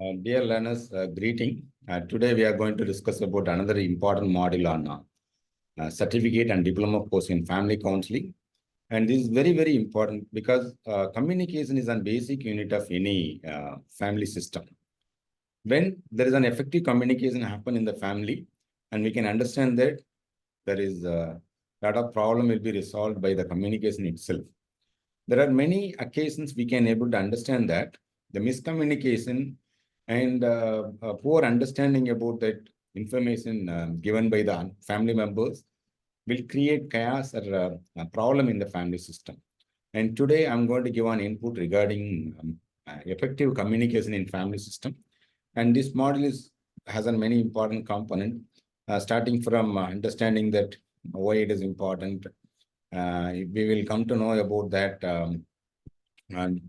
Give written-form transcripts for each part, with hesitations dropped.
Dear learners, greeting. Today we are going to discuss about another important module on certificate and diploma course in family counseling. And this is very, very important because communication is a basic unit of any family system. When there is an effective communication happen in the family, and we can understand that there is a lot of problem will be resolved by the communication itself. There are many occasions we can able to understand that the miscommunication and poor understanding about that information given by the family members will create chaos or a problem in the family system. And today I'm going to give an input regarding effective communication in family system. And this model has a many important component, starting from understanding that why it is important. We will come to know about that and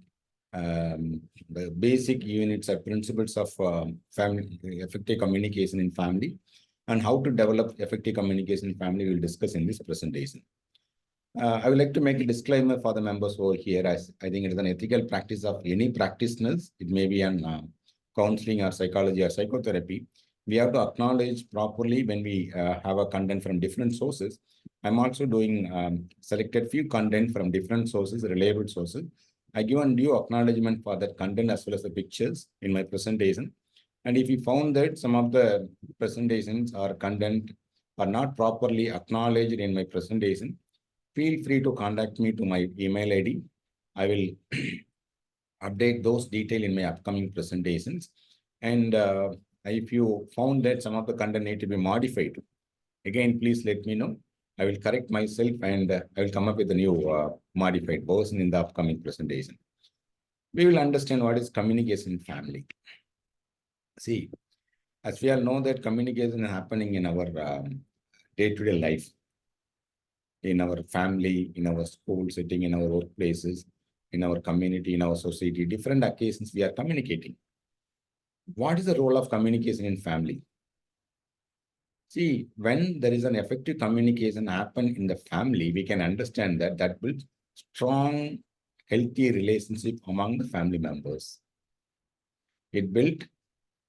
the basic units or principles of family effective communication in family, and how to develop effective communication in family we'll discuss in this presentation. I would like to make a disclaimer for the members over here, as I think it is an ethical practice of any practitioners. It may be an counseling or psychology or psychotherapy. We have to acknowledge properly when we have a content from different sources. I'm also doing selected few content from different sources, reliable sources. I give undue acknowledgement for that content as well as the pictures in my presentation. And if you found that some of the presentations or content are not properly acknowledged in my presentation, feel free to contact me to my email ID. I will update those details in my upcoming presentations. And if you found that some of the content need to be modified, again, please let me know. I will correct myself and I will come up with a new modified version in the upcoming presentation. We will understand what is communication in family. See, as we all know that communication is happening in our day-to-day life, in our family, in our school setting, in our workplaces, in our community, in our society, different occasions we are communicating. What is the role of communication in family? See, when there is an effective communication happen in the family, we can understand that that builds strong, healthy relationship among the family members. It built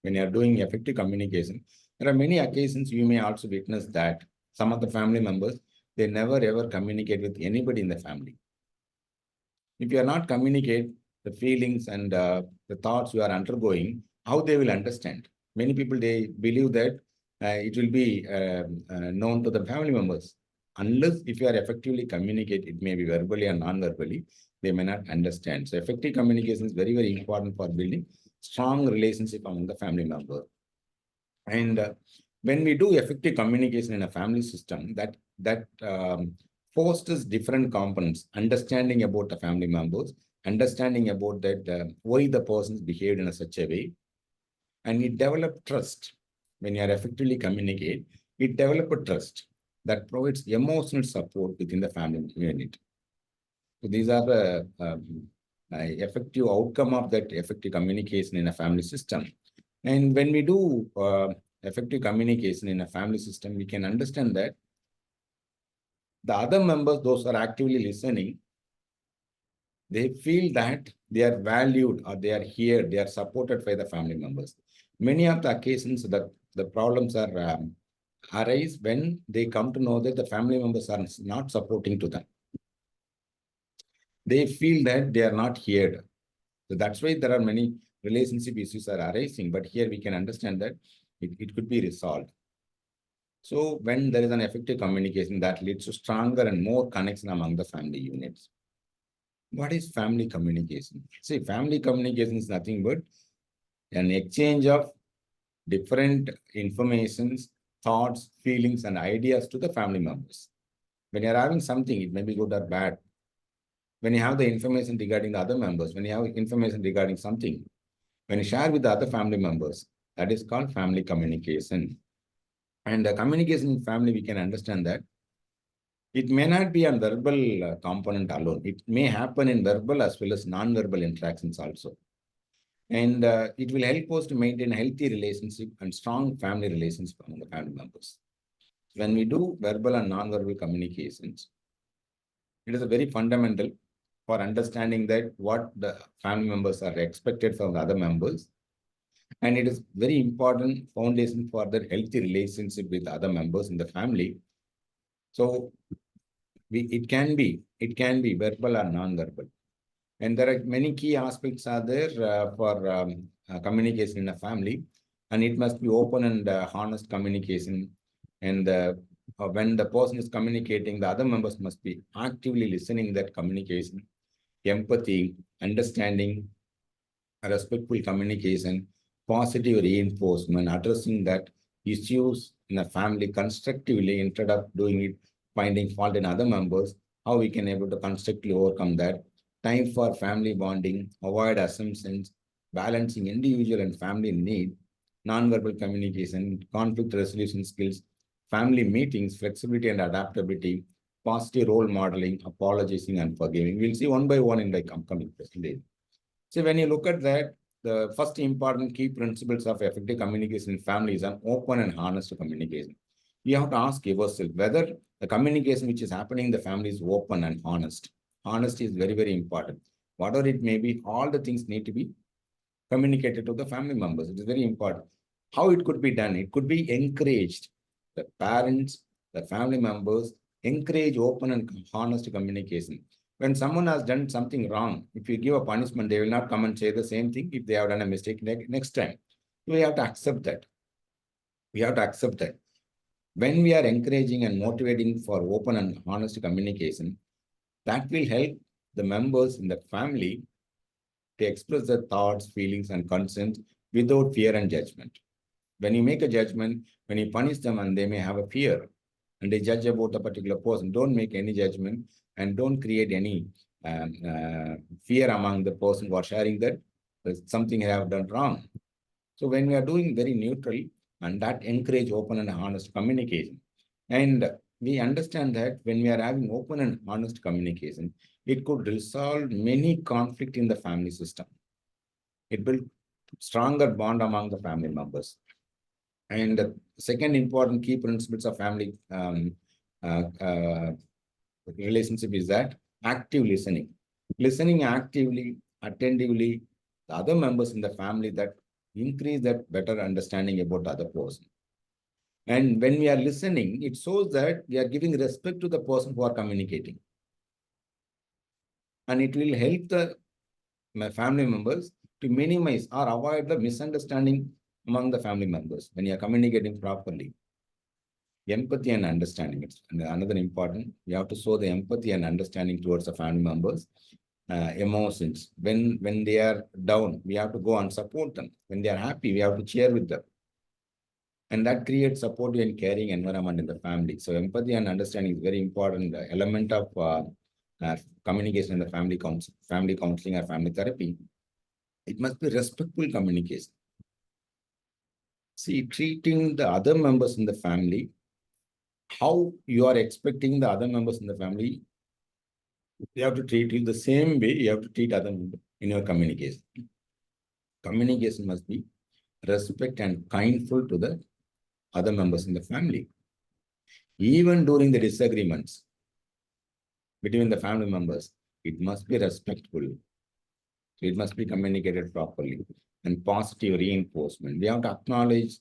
when you are doing effective communication. There are many occasions you may also witness that some of the family members, they never ever communicate with anybody in the family. If you are not communicate the feelings and the thoughts you are undergoing, how they will understand? Many people, they believe that it will be known to the family members. Unless if you are effectively communicate, it may be verbally or non-verbally, they may not understand. So effective communication is very, very important for building strong relationship among the family member. And when we do effective communication in a family system, that fosters different components, understanding about the family members, understanding about that why the persons behaved in such a way, and it develop trust. When you are effectively communicate, it develop a trust that provides emotional support within the family unit. So these are the effective outcome of that effective communication in a family system. And when we do effective communication in a family system, we can understand that the other members, those who are actively listening, they feel that they are valued or they are here, they are supported by the family members. Many of the occasions that the problems are arise when they come to know that the family members are not supporting to them. They feel that they are not heard. So that's why there are many relationship issues are arising, but here we can understand that it could be resolved. So when there is an effective communication, that leads to stronger and more connection among the family units. What is family communication? See, family communication is nothing but an exchange of different informations, thoughts, feelings, and ideas to the family members. When you're having something, it may be good or bad. When you have the information regarding the other members, when you have information regarding something, when you share with the other family members, that is called family communication. And the communication in family, we can understand that it may not be a verbal component alone. It may happen in verbal as well as non-verbal interactions also. And it will help us to maintain a healthy relationship and strong family relations among the family members. When we do verbal and non-verbal communications, it is a very fundamental for understanding that what the family members are expected from the other members, And it is very important foundation for the healthy relationship with other members in the family. So it can be verbal or non-verbal. And there are many key aspects are there for communication in a family, and it must be open and honest communication. And when the person is communicating, the other members must be actively listening that communication, empathy, understanding, respectful communication, positive reinforcement, addressing that issues in a family constructively instead of doing it, finding fault in other members, how we can able to constructively overcome that. Time for family bonding, avoid assumptions, balancing individual and family need, nonverbal communication, conflict resolution skills, family meetings, flexibility and adaptability, positive role modeling, apologizing and forgiving. We'll see one by one in the upcoming presentation. So when you look at that, the first important key principles of effective communication in family is an open and honest communication. You have to ask yourself whether the communication which is happening in the family is open and honest. Honesty is very, very important. Whatever it may be, all the things need to be communicated to the family members. It is very important. How it could be done? It could be encouraged. The parents, the family members encourage open and honest communication. When someone has done something wrong, if you give a punishment, they will not come and say the same thing if they have done a mistake next time. We have to accept that. We have to accept that. When we are encouraging and motivating for open and honest communication, that will help the members in the family to express their thoughts, feelings, and concerns without fear and judgment. When you make a judgment, when you punish them and they may have a fear and they judge about a particular person, don't make any judgment and don't create any fear among the person who are sharing that something I have done wrong. So when we are doing very neutral and that encourage open and honest communication, and we understand that when we are having open and honest communication, it could resolve many conflict in the family system. It builds stronger bond among the family members. And the second important key principles of family uh, uh, relationship is that active listening. Listening actively, attentively, the other members in the family that increase that better understanding about the other person. And when we are listening, it shows that we are giving respect to the person who are communicating. And it will help the family members to minimize or avoid the misunderstanding among the family members when you are communicating properly. Empathy and understanding. It's another important. You have to show the empathy and understanding towards the family members. Emotions. When they are down, we have to go and support them. When they are happy, we have to cheer with them. And that creates supportive and caring environment in the family. So empathy and understanding is very important element of communication in the family counseling or family therapy. It must be respectful communication. See, treating the other members in the family, how you are expecting the other members in the family, they have to treat you the same way you have to treat other members in your communication. Communication must be respect and kindful to the other members in the family. Even during the disagreements between the family members, it must be respectful. So it must be communicated properly. And positive reinforcement. We have to acknowledge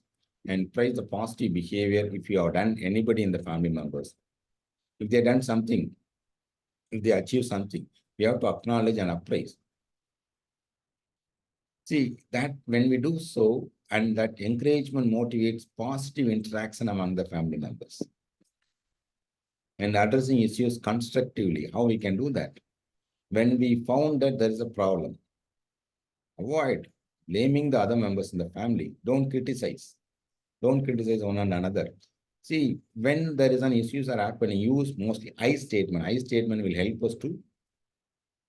and praise the positive behavior if you have done anybody in the family members. If they done something, if they achieve something, we have to acknowledge and appraise. See, that when we do so, and that encouragement motivates positive interaction among the family members. And addressing issues constructively, how we can do that? When we found that there is a problem, avoid blaming the other members in the family. Don't criticize. Don't criticize one another. See, when there is an issues are happening, use mostly I statement. I statement will help us to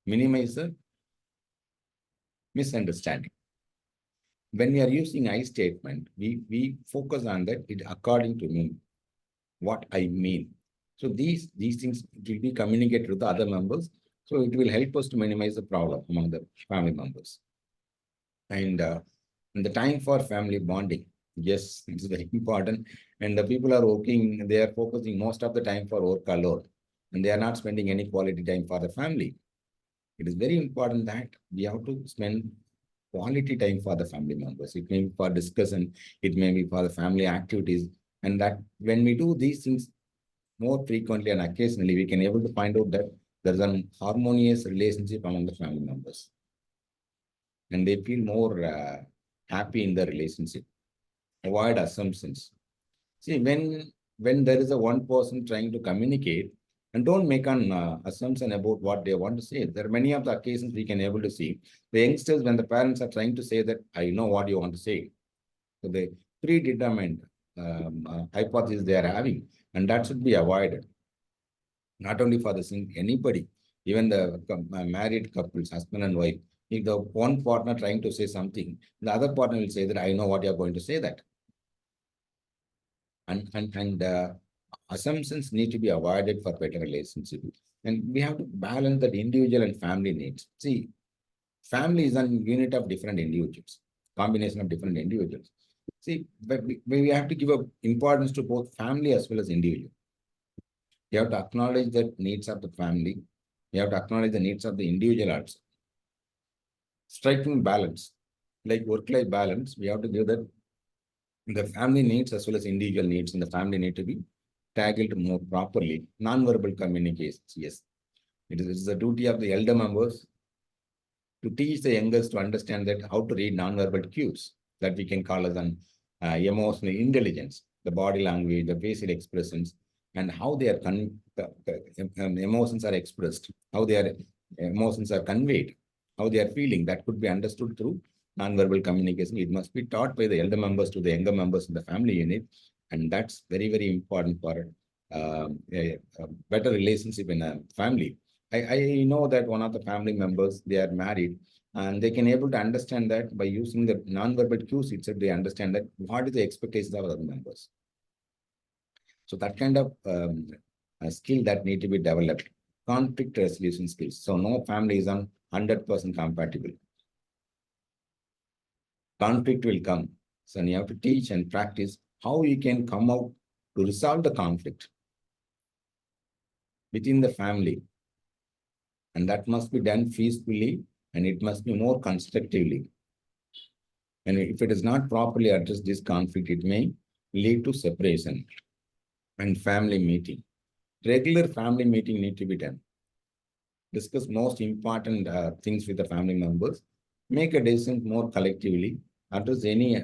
minimize the misunderstanding. When we are using I statement, we focus on that it according to me, what I mean. So these things will be communicated to the other members. So it will help us to minimize the problem among the family members. And the time for family bonding, yes, it's very important. And the people are working, they are focusing most of the time for work alone, and they are not spending any quality time for the family. It is very important that we have to spend quality time for the family members. It may be for discussion, it may be for the family activities. And that when we do these things more frequently and occasionally, we can able to find out that there's an harmonious relationship among the family members. And they feel more happy in the relationship. Avoid assumptions. See, when there is a one person trying to communicate, and don't make an assumption about what they want to say. There are many of the occasions we can able to see the youngsters when the parents are trying to say that I know what you want to say. So the predetermined hypothesis they are having, and that should be avoided. Not only for the anybody, even the married couples, husband and wife. If the one partner trying to say something, the other partner will say that I know what you are going to say that. And assumptions need to be avoided for better relationship. And we have to balance that individual and family needs. See, family is a unit of different individuals, combination of different individuals. See, but we have to give importance to both family as well as individual. You have to acknowledge the needs of the family. You have to acknowledge the needs of the individual also. Striking balance, like work-life balance, we have to give that the family needs as well as individual needs in the family need to be tackled more properly. Non-verbal communications, yes. It is the duty of the elder members to teach the youngest to understand that how to read non-verbal cues that we can call as an emotional intelligence, the body language, the facial expressions, and how their emotions are expressed, how their emotions are conveyed, how they are feeling. That could be understood through non-verbal communication. It must be taught by the elder members to the younger members in the family unit, and that's very, very important for a better relationship in a family. I know that one of the family members, they are married, and they can able to understand that by using the non-verbal cues itself, they understand that what is the expectations of other members. So that kind of a skill that need to be developed. Conflict resolution skills. So no family is on 100% compatible. Conflict will come. So you have to teach and practice how you can come out to resolve the conflict within the family. And that must be done peacefully, and it must be more constructively. And if it is not properly addressed, this conflict, it may lead to separation. And family meeting. Regular family meeting need to be done. Discuss most important things with the family members. Make a decision more collectively. Address any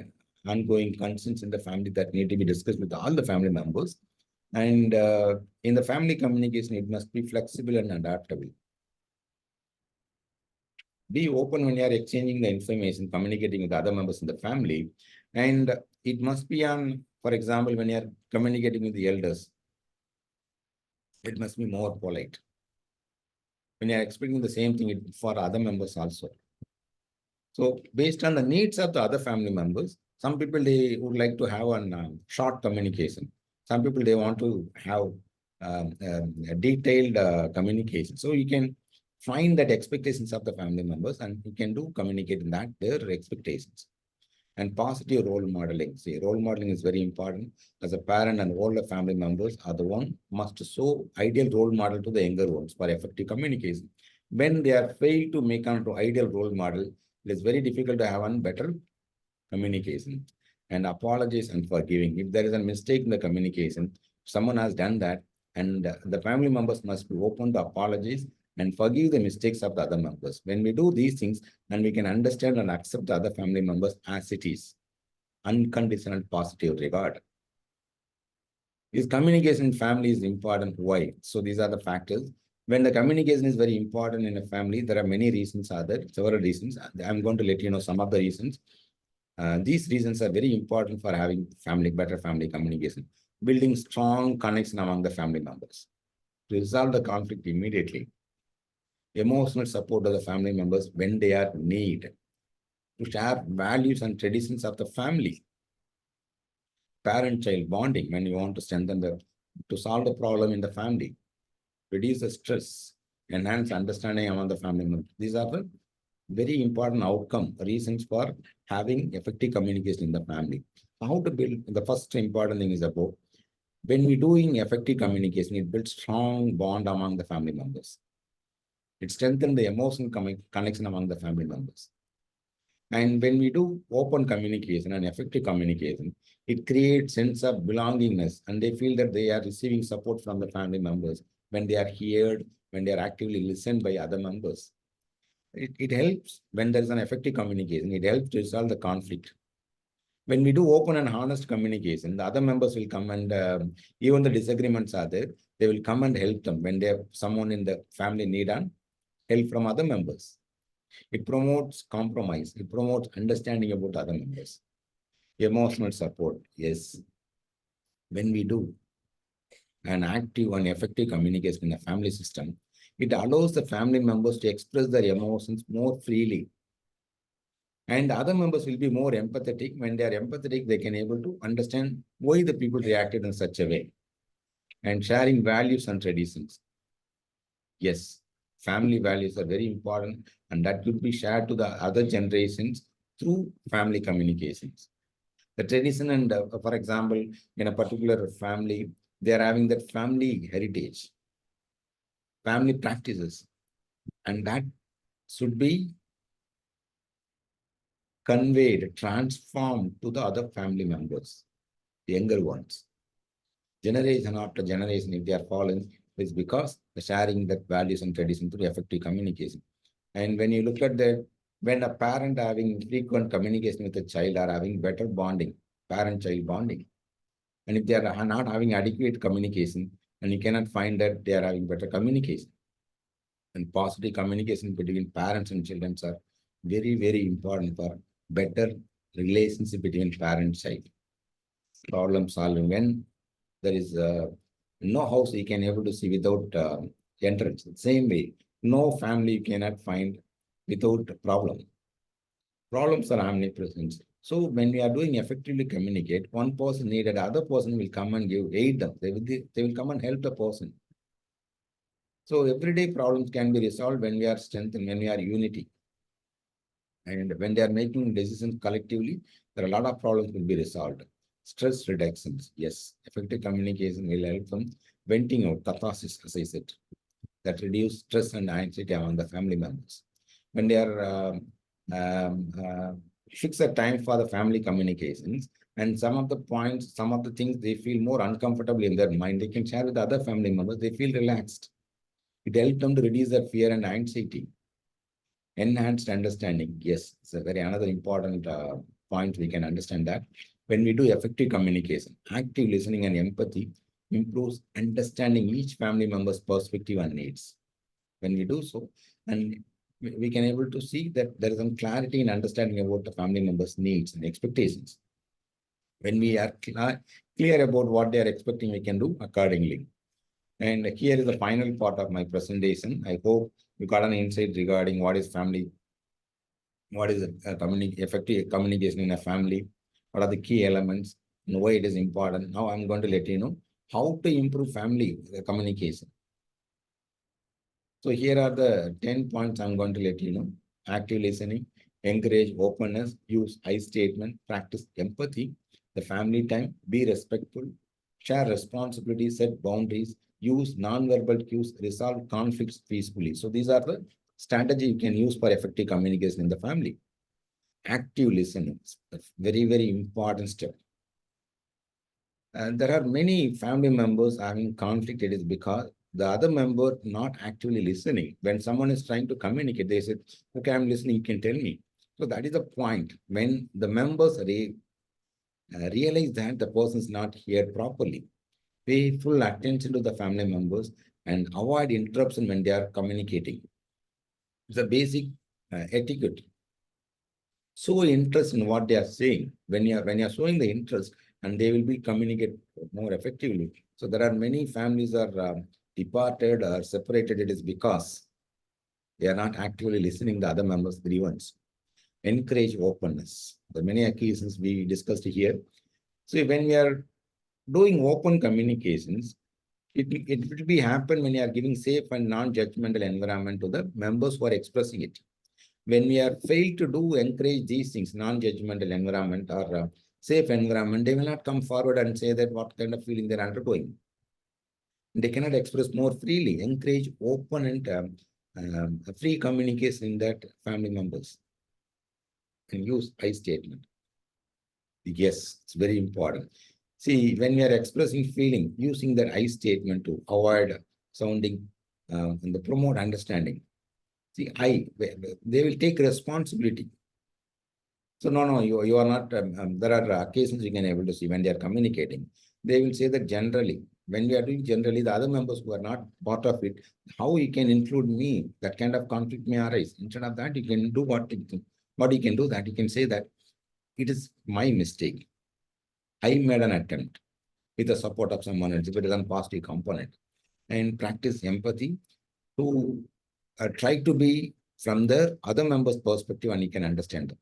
ongoing concerns in the family that need to be discussed with all the family members. And in the family communication, it must be flexible and adaptable. Be open when you are exchanging the information, communicating with other members in the family. And it must be on, for example, when you are communicating with the elders, it must be more polite. When you are expecting the same thing for other members also. So based on the needs of the other family members, some people, they would like to have a short communication. Some people, they want to have a detailed communication. So you can find that expectations of the family members, and you can do communicate in that their expectations. And positive role modeling. See, role modeling is very important. As a parent and older family members are the one must show ideal role model to the younger ones for effective communication. When they are failed to make an ideal role model, it is very difficult to have a better communication. And apologies and forgiving. If there is a mistake in the communication, someone has done that, and the family members must be open to apologies and forgive the mistakes of the other members. When we do these things, then we can understand and accept the other family members as it is. Unconditional positive regard. This communication in family is important. Why? So these are the factors. When the communication is very important in a family, there are many reasons, several reasons. I'm going to let you know some of the reasons. These reasons are very important for having better family communication. Building strong connection among the family members. To resolve the conflict immediately. Emotional support of the family members when they are in need. To share values and traditions of the family. Parent-child bonding when you want to strengthen to solve the problem in the family. Reduce the stress. Enhance understanding among the family members. These are the very important reasons for having effective communication in the family. How to build, the first important thing is about when we're doing effective communication, it builds strong bond among the family members. It strengthens the emotional connection among the family members. And when we do open communication and effective communication, it creates sense of belongingness, and they feel that they are receiving support from the family members when they are heard, when they are actively listened by other members. It helps when there is an effective communication. It helps to resolve the conflict. When we do open and honest communication, the other members will come and even the disagreements are there, they will come and help them when they have someone in the family need and help from other members. It promotes compromise. It promotes understanding about other members. Emotional support. Yes, when we do an active and effective communication in the family system, it allows the family members to express their emotions more freely. And other members will be more empathetic. When they are empathetic, they can able to understand why the people reacted in such a way. And sharing values and traditions. Yes, family values are very important, and that could be shared to the other generations through family communications. The tradition and, for example, in a particular family, they are having that family heritage, family practices, and that should be conveyed, transformed to the other family members, the younger ones. Generation after generation, if they are following, is because the sharing that values and tradition through effective communication. And when you look at the, when a parent having frequent communication with a child are having better bonding, parent-child bonding. And if they are not having adequate communication, and you cannot find that they are having better communication. And positive communication between parents and children are very, very important for better relationship between parent-child. Problem solving. When there is no house you can able to see without entrance. Same way, no family you cannot find without problem. Problems are omnipresent. So when we are doing effectively communicate, one person needed, other person will come and give aid them. They will come and help the person. So everyday problems can be resolved when we are strengthened, when we are unity. And when they are making decisions collectively, there are a lot of problems will be resolved. Stress reductions. Yes, effective communication will help them venting out, catharsis, as I said, that reduce stress and anxiety among the family members. When they are fix a time for the family communications, and some of the points, some of the things they feel more uncomfortable in their mind, they can share with the other family members. They feel relaxed. It helps them to reduce their fear and anxiety. Enhanced understanding. Yes, it's a very another important point. We can understand that when we do effective communication, active listening and empathy improves understanding each family member's perspective and needs. When we do so, and we can able to see that there is some clarity in understanding about the family members' needs and expectations. When we are clear about what they are expecting, we can do accordingly. And here is the final part of my presentation. I hope you got an insight regarding what is family, what is effective communication in a family, what are the key elements, and why it is important. Now I'm going to let you know how to improve family communication. So here are the 10 points I'm going to let you know. Active listening, encourage openness, use I statement, practice empathy, the family time, be respectful, share responsibilities, set boundaries, use non-verbal cues, resolve conflicts peacefully. So these are the strategy you can use for effective communication in the family. Active listening, a very, very important step. And there are many family members having conflict. It is because the other member not actively listening. When someone is trying to communicate, they said, okay, I'm listening, you can tell me. So that is the point. When the members realize that the person is not here properly, pay full attention to the family members and avoid interruption when they are communicating. It's a basic etiquette. Show interest in what they are saying. When you are showing the interest, and they will be communicate more effectively. So there are many families are departed or separated. It is because they are not actively listening to the other members' grievance. Encourage openness. The many cases we discussed here. So when we are doing open communications, it will be happen when you are giving safe and non-judgmental environment to the members who are expressing it. When we are failed to do encourage these things, non-judgmental environment or safe environment, they will not come forward and say that what kind of feeling they're undergoing. They cannot express more freely. Encourage open and free communication in that family members. and use I statement. Yes, it's very important. See, when we are expressing feeling, using that I statement to avoid sounding and promote understanding. See, they will take responsibility. So no, you are not. There are occasions you can able to see when they are communicating. They will say that generally, when we are doing generally, the other members who are not part of it, how you can include me? That kind of conflict may arise. Instead of that, you can do what you can do. That you can say that it is my mistake. I made an attempt with the support of someone else. If it is a positive component, and practice empathy to try to be from the other member's perspective, and you can understand them.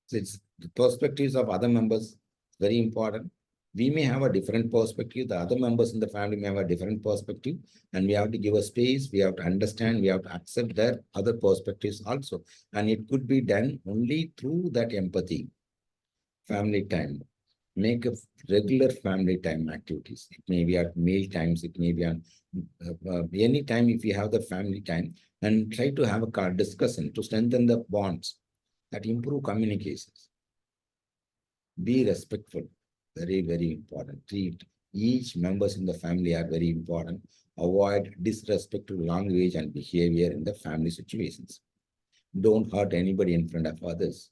So it's the perspectives of other members very important. We may have a different perspective. The other members in the family may have a different perspective, and we have to give a space. We have to understand. We have to accept their other perspectives also, and it could be done only through that empathy. Family time. Make a regular family time activities. It may be at meal times. It may be on any time if you have the family time, and try to have a discussion to strengthen the bonds that improve communications. Be respectful. Very, very important. Treat each members in the family are very important. Avoid disrespectful language and behavior in the family situations. Don't hurt anybody in front of others.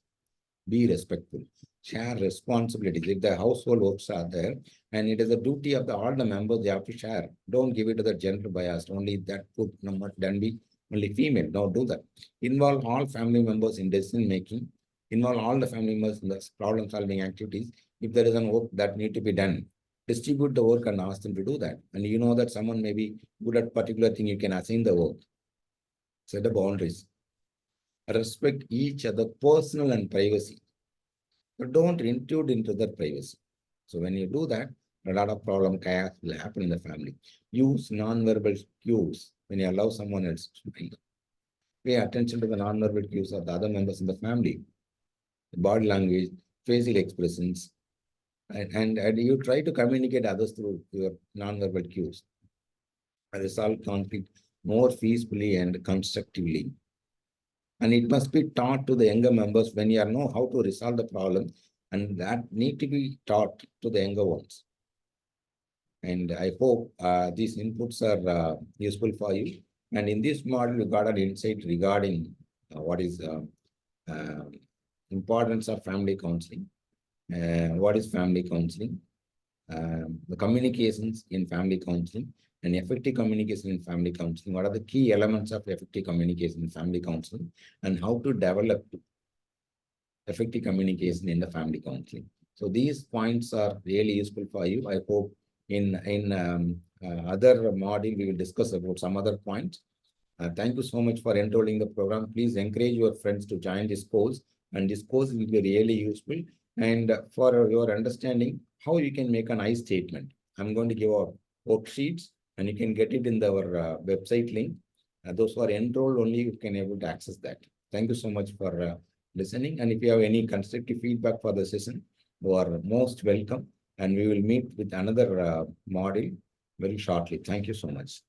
Be respectful. Share responsibilities. If the household works are there, and it is a duty of all the members, they have to share. Don't give it to the gender bias. Only that could not then be only female. Don't do that. Involve all family members in decision making. Involve all the family members in the problem solving activities. If there is an work that need to be done, distribute the work and ask them to do that. And you know that someone may be good at particular thing, you can assign the work. Set the boundaries. Respect each other personal and privacy. But don't intrude into their privacy. So when you do that, a lot of problem chaos will happen in the family. Use non-verbal cues when you allow someone else to speak. Pay attention to the non-verbal cues of the other members in the family, body language, facial expressions, and you try to communicate others through your non-verbal cues. Resolve conflict more peacefully and constructively. And it must be taught to the younger members when you know how to resolve the problem, and that need to be taught to the younger ones. And I hope these inputs are useful for you. And in this model, we got an insight regarding what is uh, importance of family counseling, what is family counseling, the communications in family counseling, and effective communication in family counseling. What are the key elements of effective communication in family counseling, and how to develop effective communication in the family counseling. So these points are really useful for you. I hope in other module we will discuss about some other points. Thank you so much for enrolling the program. Please encourage your friends to join this course, and this course will be really useful. And for your understanding, how you can make an I statement, I'm going to give a worksheets, and you can get it in our website link. Those who are enrolled only, you can able to access that. Thank you so much for listening. And if you have any constructive feedback for the session, you are most welcome. And we will meet with another module very shortly. Thank you so much.